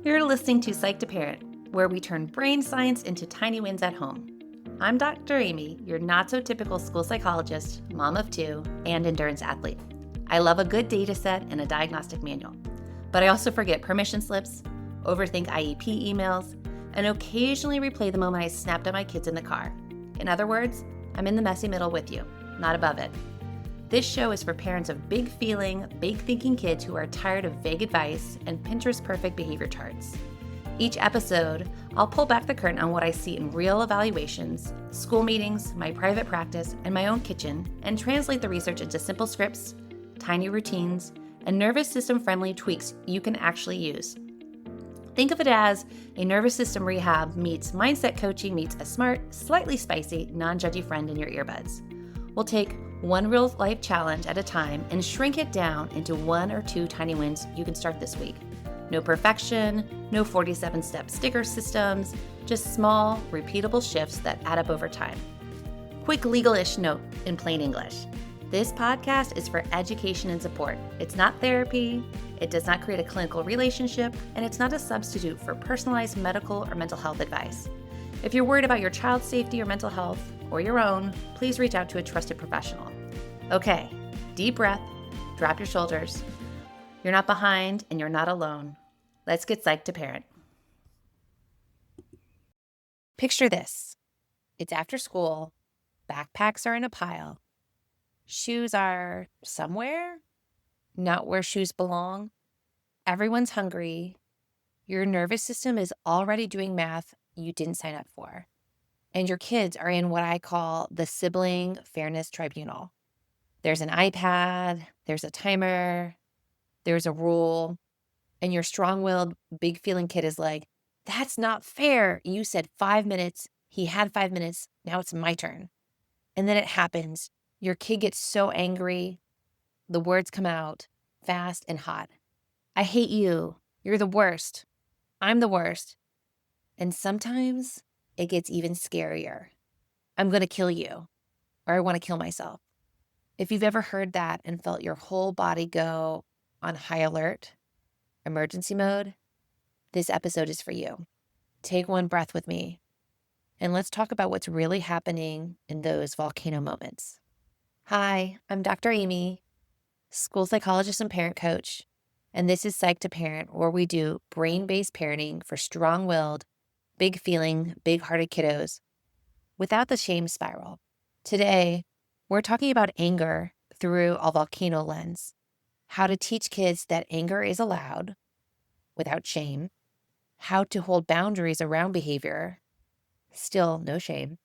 You're listening to Psych to Parent, where we turn brain science into tiny wins at home. I'm Dr. Amy, your not-so-typical school psychologist, mom of two, and endurance athlete. I love a good data set and a diagnostic manual. But I also forget permission slips, overthink IEP emails, and occasionally replay the moment I snapped at my kids in the car. In other words, I'm in the messy middle with you, not above it. This show is for parents of big feeling, big thinking kids who are tired of vague advice and Pinterest perfect behavior charts. Each episode, I'll pull back the curtain on what I see in real evaluations, school meetings, my private practice, and my own kitchen, and translate the research into simple scripts, tiny routines, and nervous system friendly tweaks you can actually use. Think of it as a nervous system rehab meets mindset coaching meets a smart, slightly spicy, non-judgy friend in your earbuds. We'll take one real life challenge at a time and shrink it down into 1 or 2 tiny wins you can start this week. No perfection, no 47-step sticker systems, just small, repeatable shifts that add up over time. Quick legal-ish note in plain English. This podcast is for education and support. It's not therapy, it does not create a clinical relationship, and it's not a substitute for personalized medical or mental health advice. If you're worried about your child's safety or mental health, or your own, please reach out to a trusted professional. Okay, deep breath, drop your shoulders. You're not behind and you're not alone. Let's get psyched to parent. Picture this. It's after school, backpacks are in a pile, shoes are somewhere, not where shoes belong. Everyone's hungry. Your nervous system is already doing math you didn't sign up for. And your kids are in what I call the sibling fairness tribunal. There's an iPad, there's a timer, there's a rule, and your strong-willed, big-feeling kid is like, that's not fair. You said 5 minutes, he had 5 minutes, now it's my turn. And then it happens. Your kid gets so angry, the words come out fast and hot. I hate you. You're the worst. I'm the worst. And sometimes it gets even scarier. I'm going to kill you, or I want to kill myself. If you've ever heard that and felt your whole body go on high alert, emergency mode, this episode is for you. Take one breath with me, and let's talk about what's really happening in those volcano moments. Hi, I'm Dr. Amy, school psychologist and parent coach, and this is Psych to Parent, where we do brain-based parenting for strong-willed, big-feeling, big-hearted kiddos without the shame spiral. Today, we're talking about anger through a volcano lens, how to teach kids that anger is allowed without shame, how to hold boundaries around behavior, still no shame,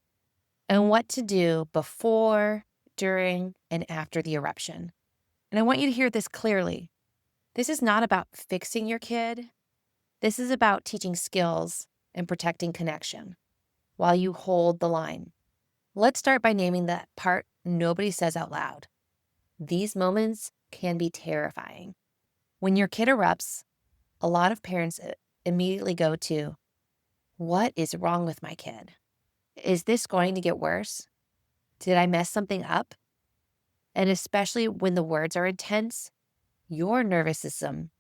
and what to do before, during, and after the eruption. And I want you to hear this clearly. This is not about fixing your kid. This is about teaching skills and protecting connection while you hold the line. Let's start by naming that part nobody says out loud. These moments can be terrifying. When your kid erupts, a lot of parents immediately go to, what is wrong with my kid? Is this going to get worse? Did I mess something up? And especially when the words are intense, your nervous system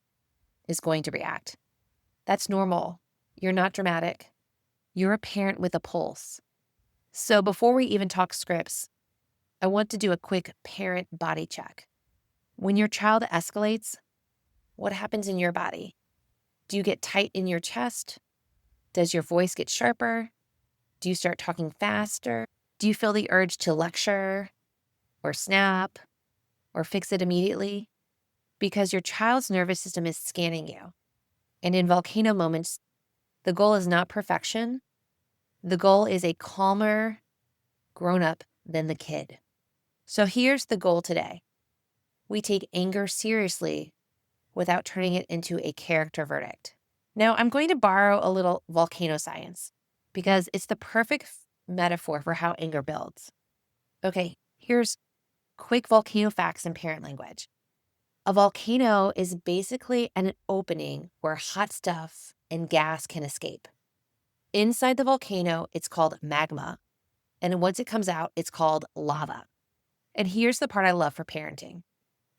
is going to react. That's normal. You're not dramatic. You're a parent with a pulse. So before we even talk scripts, I want to do a quick parent body check. When your child escalates, what happens in your body? Do you get tight in your chest? Does your voice get sharper? Do you start talking faster? Do you feel the urge to lecture or snap or fix it immediately? Because your child's nervous system is scanning you. And in volcano moments, the goal is not perfection. The goal is a calmer grown-up than the kid. So here's the goal today. We take anger seriously without turning it into a character verdict. Now, I'm going to borrow a little volcano science because it's the perfect metaphor for how anger builds. Okay, here's quick volcano facts in parent language. A volcano is basically an opening where hot stuff and gas can escape. Inside the volcano, it's called magma. And once it comes out, it's called lava. And here's the part I love for parenting.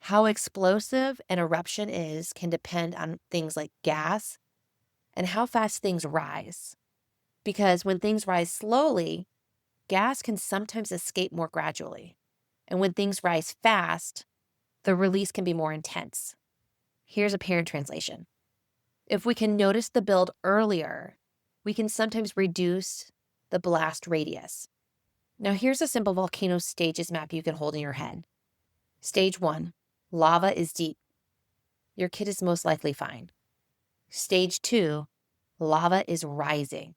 How explosive an eruption is can depend on things like gas and how fast things rise. Because when things rise slowly, gas can sometimes escape more gradually. And when things rise fast, the release can be more intense. Here's a parent translation. If we can notice the build earlier, we can sometimes reduce the blast radius. Now, here's a simple volcano stages map you can hold in your head. Stage 1, lava is deep. Your kid is most likely fine. Stage 2, lava is rising.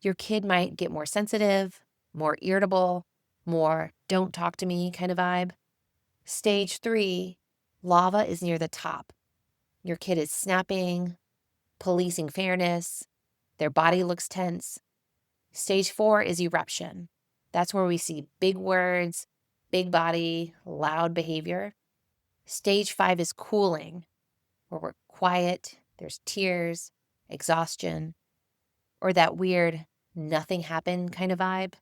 Your kid might get more sensitive, more irritable, more don't talk to me kind of vibe. Stage 3, lava is near the top. Your kid is snapping, policing fairness, their body looks tense. Stage 4 is eruption. That's where we see big words, big body, loud behavior. Stage 5 is cooling, where we're quiet, there's tears, exhaustion, or that weird nothing happened kind of vibe.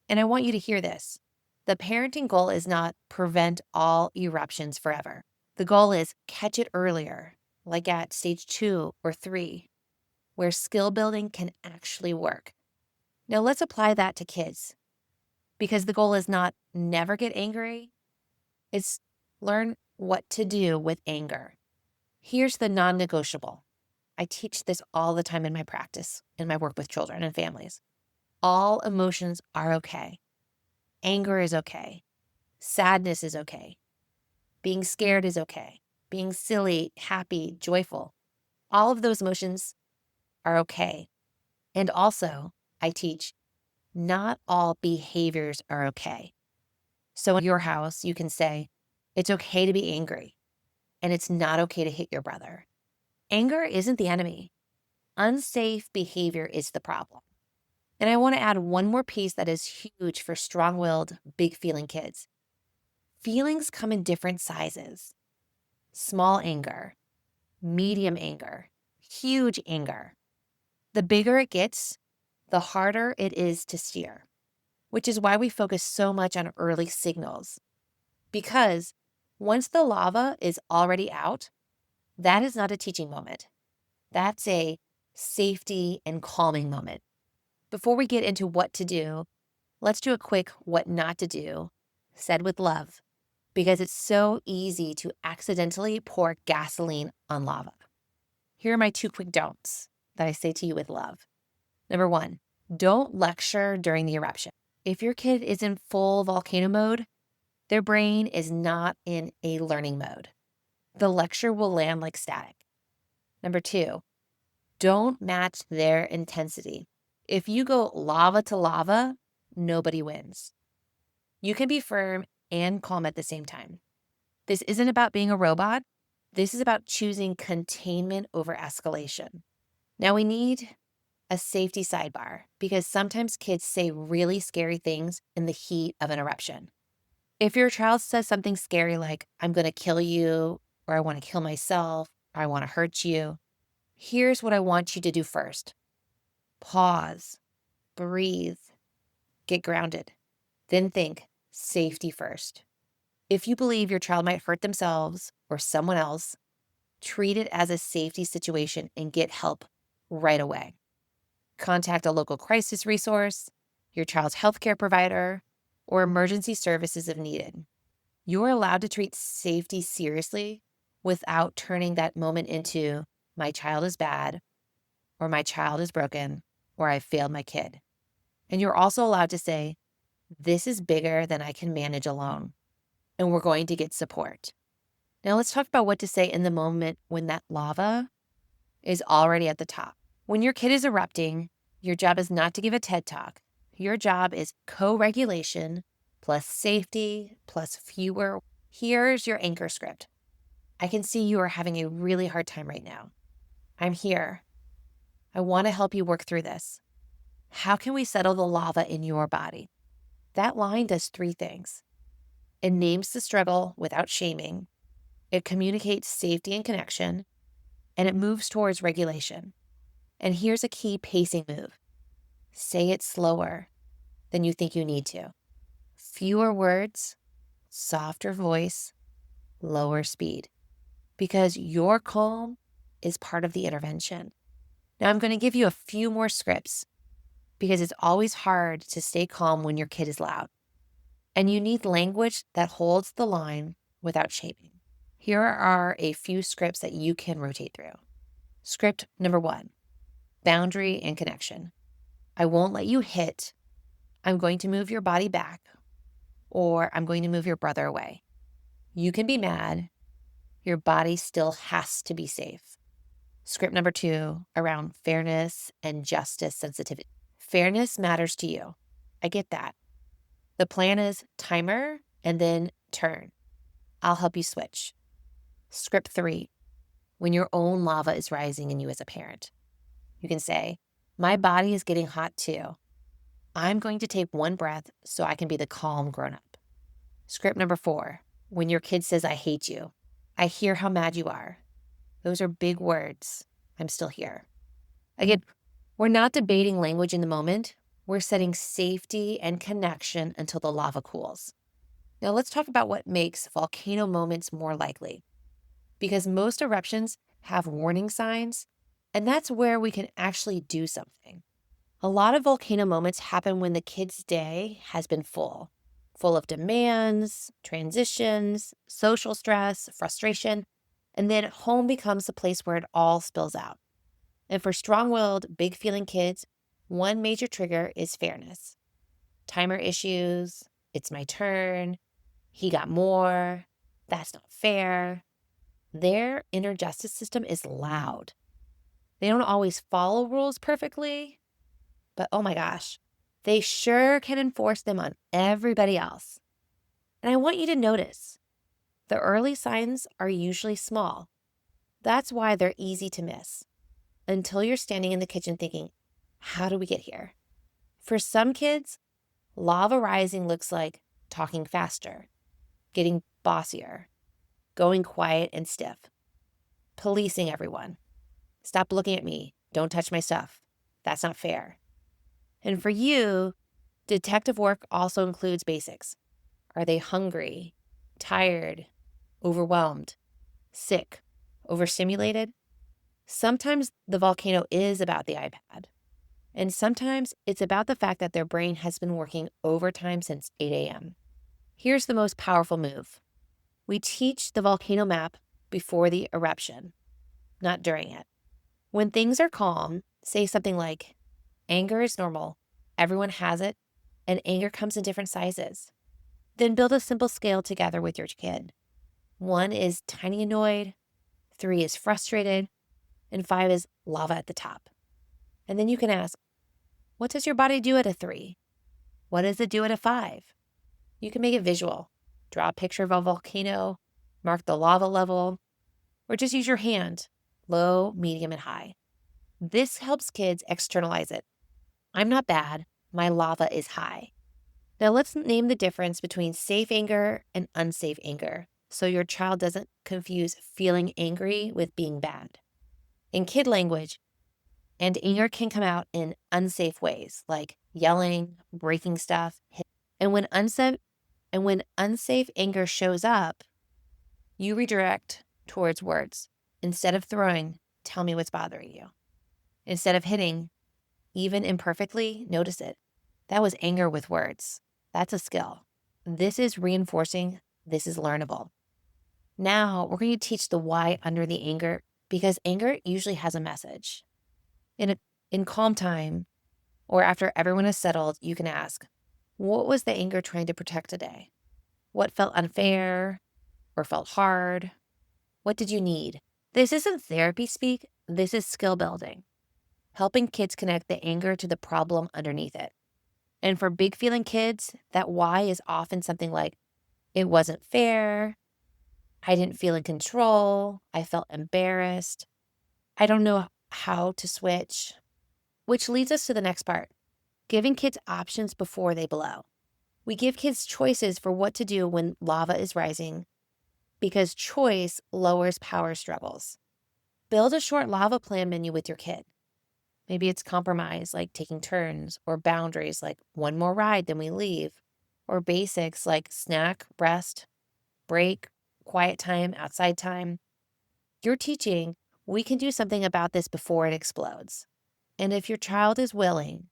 And I want you to hear this. The parenting goal is not prevent all eruptions forever. The goal is catch it earlier, like at stage 2 or 3, where skill building can actually work. Now let's apply that to kids, because the goal is not never get angry. It's learn what to do with anger. Here's the non-negotiable. I teach this all the time in my practice, in my work with children and families. All emotions are okay. Anger is okay. Sadness is okay. Being scared is okay. Being silly, happy, joyful. All of those emotions are okay. And also, I teach not all behaviors are okay. So in your house, you can say, it's okay to be angry, and it's not okay to hit your brother. Anger isn't the enemy. Unsafe behavior is the problem. And I want to add one more piece that is huge for strong-willed, big-feeling kids. Feelings come in different sizes. Small anger, medium anger, huge anger. The bigger it gets, the harder it is to steer, which is why we focus so much on early signals. Because once the lava is already out, that is not a teaching moment. That's a safety and calming moment. Before we get into what to do, let's do a quick what not to do, said with love, because it's so easy to accidentally pour gasoline on lava. Here are my 2 quick don'ts that I say to you with love. Number 1, don't lecture during the eruption. If your kid is in full volcano mode, their brain is not in a learning mode. The lecture will land like static. Number 2, don't match their intensity. If you go lava to lava, nobody wins. You can be firm and calm at the same time. This isn't about being a robot. This is about choosing containment over escalation. Now we need a safety sidebar because sometimes kids say really scary things in the heat of an eruption. If your child says something scary like, I'm going to kill you, or I want to kill myself, or I want to hurt you, here's what I want you to do first. Pause, breathe, get grounded. Then think safety first. If you believe your child might hurt themselves or someone else, treat it as a safety situation and get help right away. Contact a local crisis resource, your child's healthcare provider, or emergency services if needed. You're allowed to treat safety seriously without turning that moment into, my child is bad, or my child is broken, or I failed my kid. And you're also allowed to say, this is bigger than I can manage alone, and we're going to get support. Now let's talk about what to say in the moment when that lava is already at the top. When your kid is erupting, your job is not to give a TED Talk. Your job is co-regulation plus safety plus fewer. Here's your anchor script. I can see you are having a really hard time right now. I'm here. I want to help you work through this. How can we settle the lava in your body? That line does 3 things. It names the struggle without shaming. It communicates safety and connection, and it moves towards regulation. And here's a key pacing move. Say it slower than you think you need to. Fewer words, softer voice, lower speed, because your calm is part of the intervention. Now, I'm going to give you a few more scripts because it's always hard to stay calm when your kid is loud. And you need language that holds the line without shaming. Here are a few scripts that you can rotate through. Script number 1, boundary and connection. I won't let you hit. I'm going to move your body back, or I'm going to move your brother away. You can be mad. Your body still has to be safe. Script number 2, around fairness and justice sensitivity. Fairness matters to you. I get that. The plan is timer and then turn. I'll help you switch. Script 3, when your own lava is rising in you as a parent. You can say, my body is getting hot too. I'm going to take one breath so I can be the calm grown-up. Script number 4, when your kid says, I hate you. I hear how mad you are. Those are big words. I'm still here. Again, we're not debating language in the moment. We're setting safety and connection until the lava cools. Now let's talk about what makes volcano moments more likely. Because most eruptions have warning signs, and that's where we can actually do something. A lot of volcano moments happen when the kid's day has been full of demands, transitions, social stress, frustration, and then home becomes the place where it all spills out. And for strong-willed, big-feeling kids, one major trigger is fairness. Timer issues, it's my turn, he got more, that's not fair. Their inner justice system is loud. They don't always follow rules perfectly, but oh my gosh, they sure can enforce them on everybody else. And I want you to notice, the early signs are usually small. That's why they're easy to miss. Until you're standing in the kitchen thinking, how do we get here? For some kids, lava rising looks like talking faster, getting bossier, going quiet and stiff, policing everyone. Stop looking at me. Don't touch my stuff. That's not fair. And for you, detective work also includes basics. Are they hungry, tired, overwhelmed, sick, overstimulated? Sometimes the volcano is about the iPad, and sometimes it's about the fact that their brain has been working overtime since 8 a.m. Here's the most powerful move. We teach the volcano map before the eruption, not during it. When things are calm, say something like, anger is normal, everyone has it, and anger comes in different sizes. Then build a simple scale together with your kid. 1 is tiny annoyed, 3 is frustrated, and 5 is lava at the top. And then you can ask, what does your body do at a 3? What does it do at a 5? You can make it visual. Draw a picture of a volcano, mark the lava level, or just use your hand, low, medium, and high. This helps kids externalize it. I'm not bad. My lava is high. Now let's name the difference between safe anger and unsafe anger so your child doesn't confuse feeling angry with being bad. In kid language, and anger can come out in unsafe ways like yelling, breaking stuff. And when unsafe anger shows up, you redirect towards words. Instead of throwing, tell me what's bothering you. Instead of hitting, even imperfectly, notice it. That was anger with words. That's a skill. This is reinforcing. This is learnable. Now we're going to teach the why under the anger because anger usually has a message. In calm time or after everyone is settled, you can ask, what was the anger trying to protect today? What felt unfair or felt hard? What did you need? This isn't therapy speak. This is skill building, helping kids connect the anger to the problem underneath it. And for big feeling kids, that why is often something like, it wasn't fair. I didn't feel in control. I felt embarrassed. I don't know how to switch. Which leads us to the next part, giving kids options before they blow. We give kids choices for what to do when lava is rising because choice lowers power struggles. Build a short lava plan menu with your kid. Maybe it's compromise, like taking turns, or boundaries, like one more ride, then we leave, or basics like snack, rest, break, quiet time, outside time. You're teaching, we can do something about this before it explodes. And if your child is willing,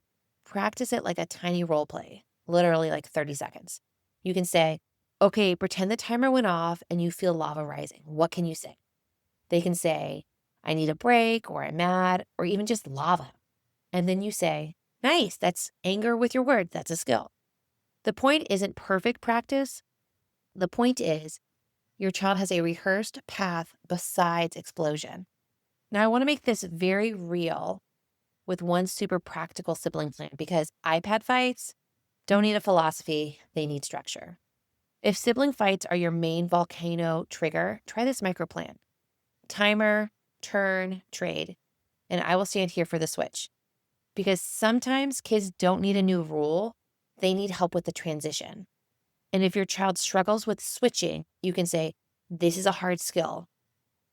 practice it like a tiny role play, literally like 30 seconds. You can say, okay, pretend the timer went off and you feel lava rising. What can you say? They can say, I need a break, or I'm mad, or even just lava. And then you say, nice, that's anger with your words. That's a skill. The point isn't perfect practice. The point is your child has a rehearsed path besides explosion. Now, I want to make this very real with one super practical sibling plan, because iPad fights don't need a philosophy, they need structure. If sibling fights are your main volcano trigger, try this micro plan. Timer, turn, trade, and I will stand here for the switch. Because sometimes kids don't need a new rule, they need help with the transition. And if your child struggles with switching, you can say, this is a hard skill.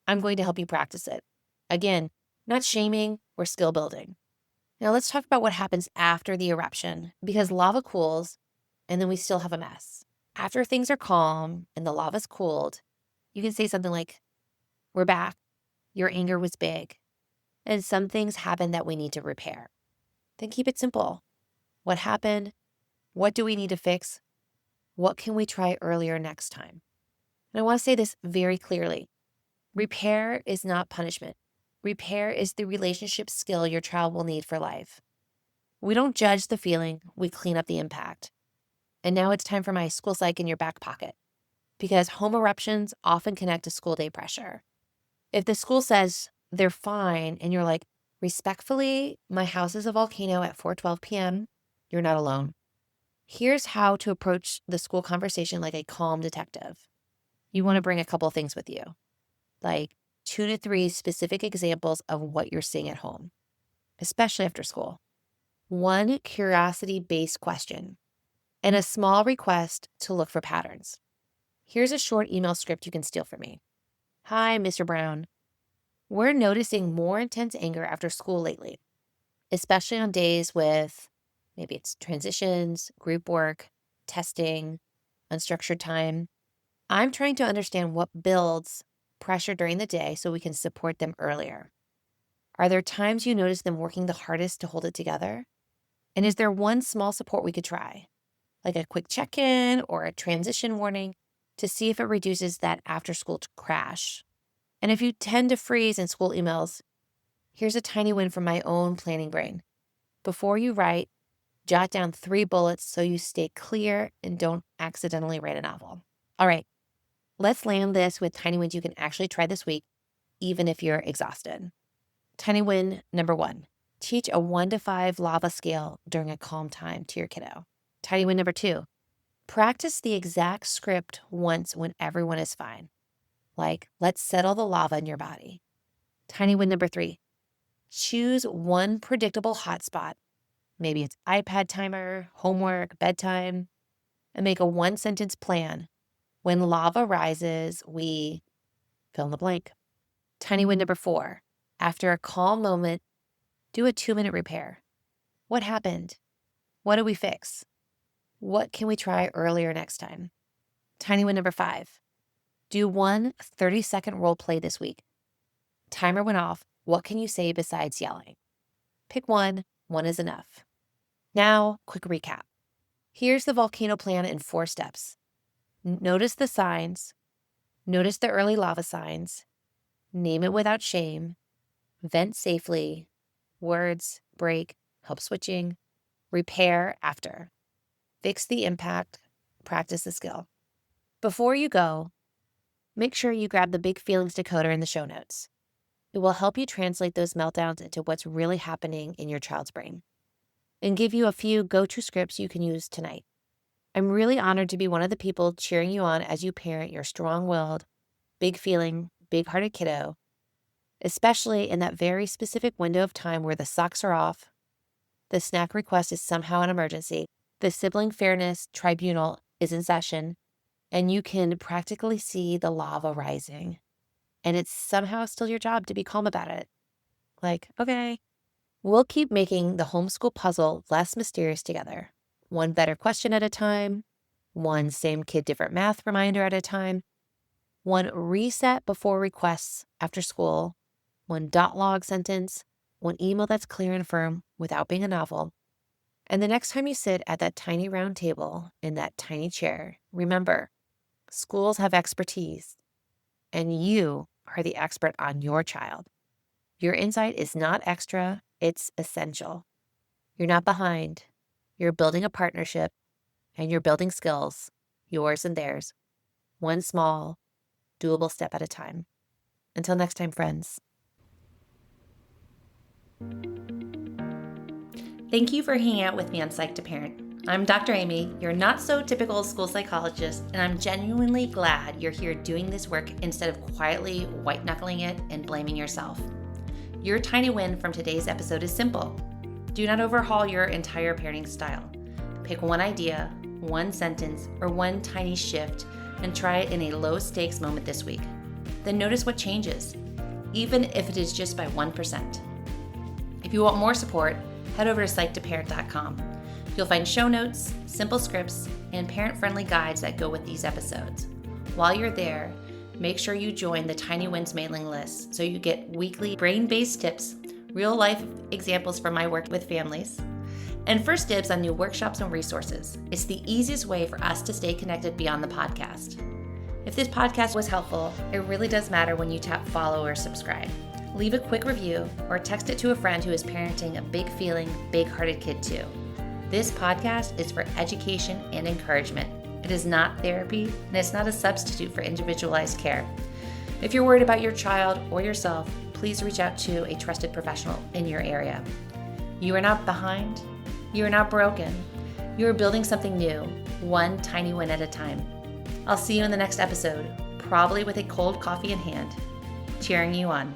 I'm going to help you practice it. Again, not shaming, we're skill building. Now let's talk about what happens after the eruption, because lava cools and then we still have a mess. After things are calm and the lava's cooled, you can say something like, we're back, your anger was big, and some things happen that we need to repair. Then keep it simple. What happened? What do we need to fix? What can we try earlier next time? And I want to say this very clearly. Repair is not punishment. Repair is the relationship skill your child will need for life. We don't judge the feeling, we clean up the impact. And now it's time for my school psych in your back pocket, because home eruptions often connect to school day pressure. If the school says they're fine and you're like, respectfully, my house is a volcano at 4:12 p.m., you're not alone. Here's how to approach the school conversation like a calm detective. You want to bring a couple of things with you, like 2 to 3 specific examples of what you're seeing at home, especially after school. 1 curiosity-based question, and a small request to look for patterns. Here's a short email script you can steal from me. Hi, Mr. Brown. We're noticing more intense anger after school lately, especially on days with maybe it's transitions, group work, testing, unstructured time. I'm trying to understand what builds pressure during the day so we can support them earlier. Are there times you notice them working the hardest to hold it together? And is there one small support we could try, like a quick check-in or a transition warning, to see if it reduces that after-school crash? And if you tend to freeze in school emails, here's a tiny win from my own planning brain. Before you write, jot down 3 bullets so you stay clear and don't accidentally write a novel. All right, let's land this with tiny wins you can actually try this week, even if you're exhausted. Tiny win number 1, teach a 1 to 5 lava scale during a calm time to your kiddo. Tiny win number 2, practice the exact script once when everyone is fine. Like, let's settle the lava in your body. Tiny win number 3, choose one predictable hotspot. Maybe it's iPad timer, homework, bedtime, and make a 1-sentence plan. When lava rises, we fill in the blank. Tiny win number 4, after a calm moment, do a 2-minute repair. What happened? What do we fix? What can we try earlier next time? Tiny win number 5, do one 30-second role play this week. Timer went off. What can you say besides yelling? Pick one is enough. Now, quick recap. Here's the volcano plan in 4 steps. Notice the signs. Notice the early lava signs. Name it without shame. Vent safely. Words, break, help switching. Repair after. Fix the impact. Practice the skill. Before you go, make sure you grab the Big Feelings Decoder in the show notes. It will help you translate those meltdowns into what's really happening in your child's brain and give you a few go-to scripts you can use tonight. I'm really honored to be one of the people cheering you on as you parent your strong-willed, big-feeling, big-hearted kiddo, especially in that very specific window of time where the socks are off, the snack request is somehow an emergency, the sibling fairness tribunal is in session, and you can practically see the lava rising. And it's somehow still your job to be calm about it. Like, okay, we'll keep making the homeschool puzzle less mysterious together. One better question at a time, one same kid, different math reminder at a time. one reset before requests after school, one dot log sentence, one email that's clear and firm without being a novel. And the next time you sit at that tiny round table in that tiny chair, remember, schools have expertise, and you are the expert on your child. Your insight is not extra, it's essential. You're not behind. You're building a partnership, and you're building skills, yours and theirs, one small, doable step at a time. Until next time, friends. Thank you for hanging out with me on Psych to Parent. I'm Dr. Amy, your not so typical school psychologist, and I'm genuinely glad you're here doing this work instead of quietly white knuckling it and blaming yourself. Your tiny win from today's episode is simple. Do not overhaul your entire parenting style. Pick one idea, one sentence, or one tiny shift and try it in a low stakes moment this week. Then notice what changes, even if it is just by 1%. If you want more support, head over to psych2parent.com. You'll find show notes, simple scripts, and parent-friendly guides that go with these episodes. While you're there, make sure you join the Tiny Wins mailing list so you get weekly brain-based tips, real-life examples from my work with families, and first dibs on new workshops and resources. It's the easiest way for us to stay connected beyond the podcast. If this podcast was helpful, it really does matter when you tap follow or subscribe. Leave a quick review or text it to a friend who is parenting a big-feeling, big-hearted kid too. This podcast is for education and encouragement. It is not therapy, and it's not a substitute for individualized care. If you're worried about your child or yourself, please reach out to a trusted professional in your area. You are not behind. You are not broken. You are building something new, one tiny win at a time. I'll see you in the next episode, probably with a cold coffee in hand, cheering you on.